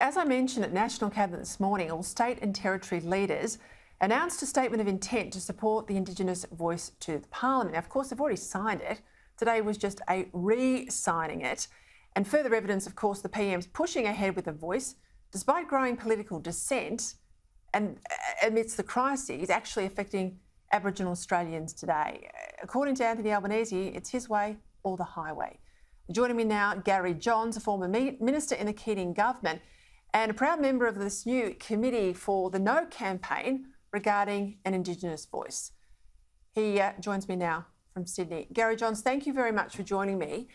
As I mentioned at National Cabinet this morning, all state and territory leaders announced a statement of intent to support the Indigenous voice to the Parliament. Now, of course, they've already signed it. Today was just a re-signing it. And further evidence, of course, the PM's pushing ahead with the voice, despite growing political dissent and amidst the crises actually affecting Aboriginal Australians today. According to Anthony Albanese, it's his way or the highway. Joining me now, Gary Johns, a former minister in the Keating government and a proud member of this new committee for the No campaign regarding an Indigenous voice. He joins me now from Sydney. Gary Johns, thank you very much for joining me.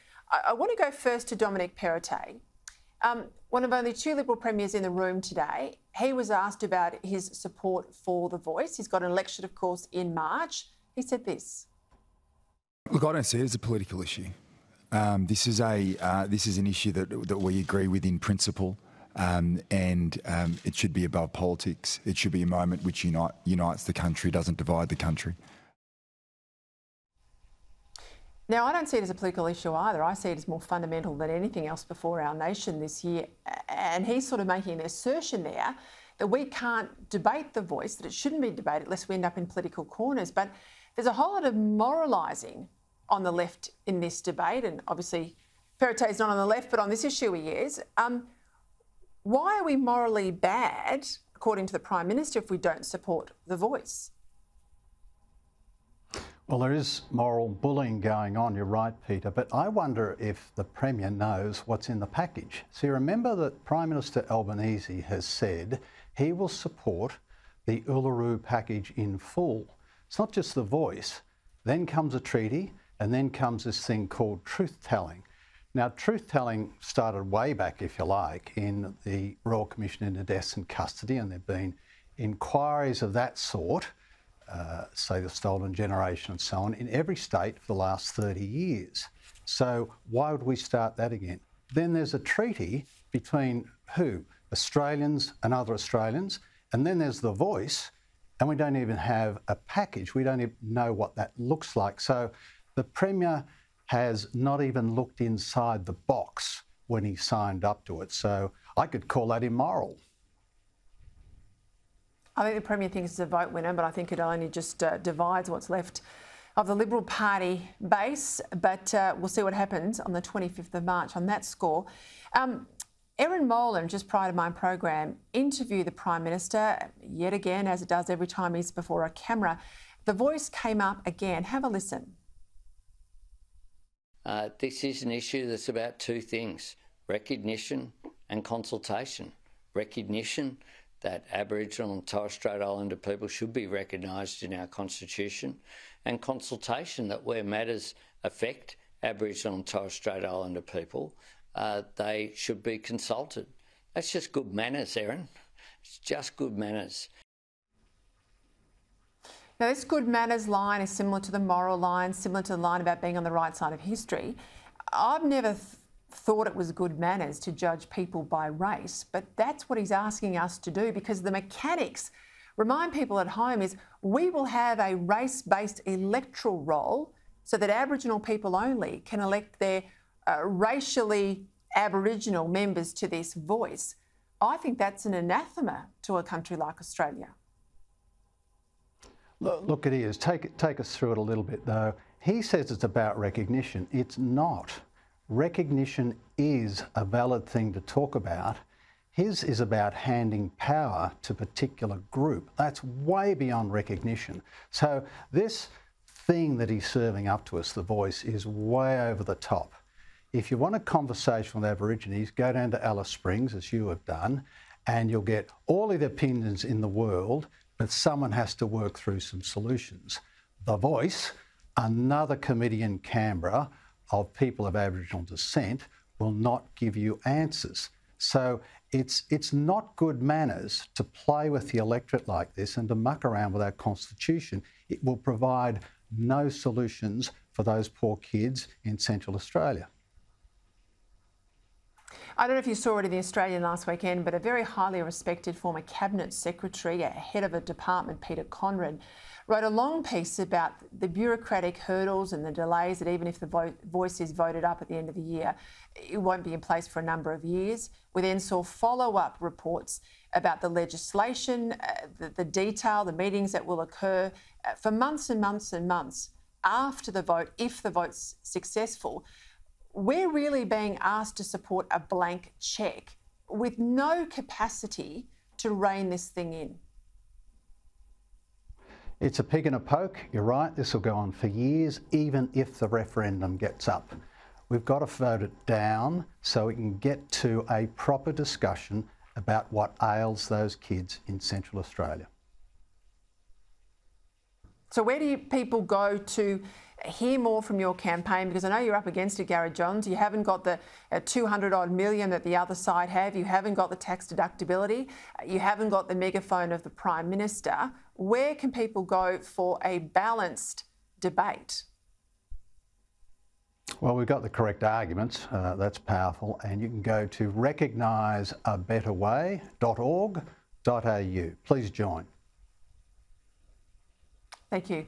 I want to go first to Dominic Perrottet, one of only two Liberal premiers in the room today. He was asked about his support for the voice. He's got an election, of course, in March. He said this. Look, I don't see it as a political issue. This is an issue that we agree with in principle. And it should be above politics. It should be a moment which unites the country, doesn't divide the country. Now, I don't see it as a political issue either. I see it as more fundamental than anything else before our nation this year. And he's sort of making an assertion there that we can't debate the voice, that it shouldn't be debated lest we end up in political corners. But there's a whole lot of moralising on the left in this debate. And obviously, Perrottet's not on the left, but on this issue he is. Why are we morally bad, according to the Prime Minister, if we don't support the voice? Well, there is moral bullying going on, you're right, Peter, but I wonder if the Premier knows what's in the package. See, remember that Prime Minister Albanese has said he will support the Uluru package in full. It's not just the voice. Then comes a treaty, and then comes this thing called truth-telling. Now, truth-telling started way back, if you like, in the Royal Commission into Deaths in Custody, and there have been inquiries of that sort, say the Stolen Generation and so on, in every state for the last 30 years. So why would we start that again? Then there's a treaty between who? Australians and other Australians, and then there's the voice, and we don't even have a package. We don't even know what that looks like. So the Premier has not even looked inside the box when he signed up to it. So I could call that immoral. I think the Premier thinks it's a vote winner, but I think it only just divides what's left of the Liberal Party base. But we'll see what happens on the 25th of March on that score. Erin Molan, just prior to my program, interviewed the Prime Minister, yet again, as it does every time he's before a camera. The voice came up again. Have a listen. This is an issue that's about two things: recognition and consultation. Recognition that Aboriginal and Torres Strait Islander people should be recognised in our Constitution, and consultation that where matters affect Aboriginal and Torres Strait Islander people, they should be consulted. That's just good manners, Erin. It's just good manners. Now, this good manners line is similar to the moral line, similar to the line about being on the right side of history. I've never thought it was good manners to judge people by race, but that's what he's asking us to do, because the mechanics, remind people at home, is we will have a race-based electoral roll so that Aboriginal people only can elect their racially Aboriginal members to this voice. I think that's an anathema to a country like Australia. Look, it is. Take us through it a little bit, though. He says it's about recognition. It's not. Recognition is a valid thing to talk about. His is about handing power to a particular group. That's way beyond recognition. So this thing that he's serving up to us, the voice, is way over the top. If you want a conversation with Aborigines, go down to Alice Springs, as you have done, and you'll get all of the opinions in the world, but someone has to work through some solutions. The Voice, another committee in Canberra of people of Aboriginal descent, will not give you answers. So it's not good manners to play with the electorate like this and to muck around with our Constitution. It will provide no solutions for those poor kids in Central Australia. I don't know if you saw it in The Australian last weekend, but a very highly respected former Cabinet Secretary, head of a department, Peta Credlin, wrote a long piece about the bureaucratic hurdles and the delays that even if the voice is voted up at the end of the year, it won't be in place for a number of years. We then saw follow-up reports about the legislation, the detail, the meetings that will occur for months and months and months after the vote, if the vote's successful. We're really being asked to support a blank cheque with no capacity to rein this thing in. It's a pig in a poke, you're right, this will go on for years, even if the referendum gets up. We've got to vote it down so we can get to a proper discussion about what ails those kids in Central Australia. So where do people go to hear more from your campaign? Because I know you're up against it, Gary Johns. You haven't got the 200-odd million that the other side have. You haven't got the tax deductibility. You haven't got the megaphone of the Prime Minister. Where can people go for a balanced debate? Well, we've got the correct arguments. That's powerful. And you can go to recogniseabetterway.org.au. Please join. Thank you.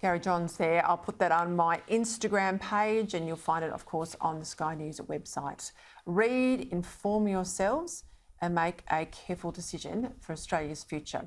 Gary Johns there. I'll put that on my Instagram page and you'll find it, of course, on the Sky News website. Read, inform yourselves and make a careful decision for Australia's future.